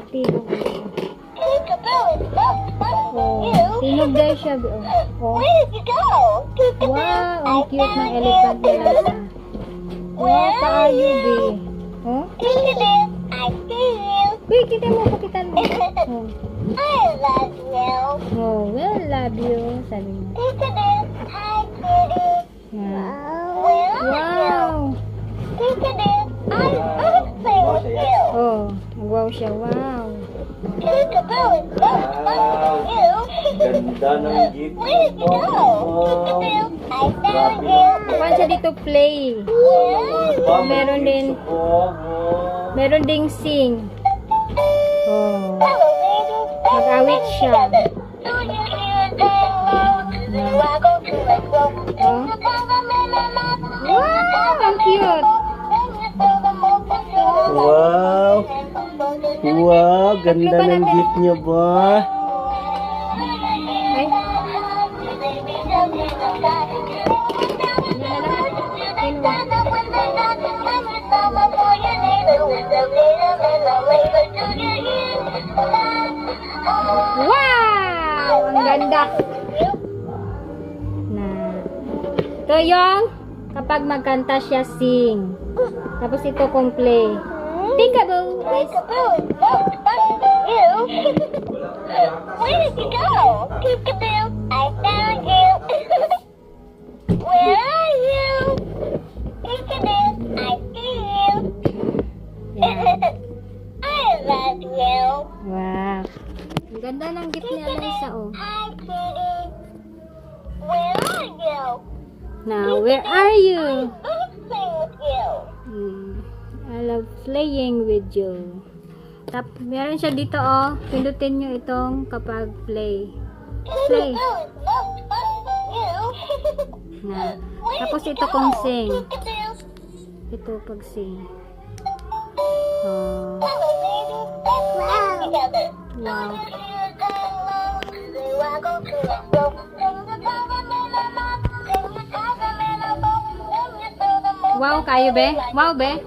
Tinog. Oh, tinog dahil siya. Oh. Wow, ang cute ng elephant nila. Wow, kaayo, be. Oh? Uy, kita mo, pakitan mo. Oh. Oh, well, love you. Sabi mo. Yeah. Wow. Oh, wow siya, wow. Ganda ng jeep mo. Kuhan siya dito play. Meron ding sing. Oh. Mag-awit siya. Oh. Wow, ang cute. Wow. Wow, ganda ng jeep niya ba? Ay. Wow! Ang ganda. Ito yung kapag magkanta siya sing. Tapos ito kung play. Peekaboo! Where did you go? Peekaboo, I found you. Where are you? Peekaboo, I see you. I love you. Wow. Ang ganda ng gift ni Alyssa, oh. Hi, kitty. Where are you? Now, where are you? Let's play with you. I love playing with you. Meron siya dito, oh. Pindutin nyo itong kapag play. Play. Peekaboo, look, you. Na. Tapos ito kung sing. Ito pag sing. Oh. Wow. Wow, kayo be? Wow, be?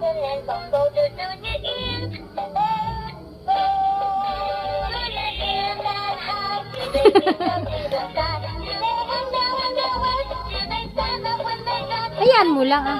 Ayan mo lang, ah.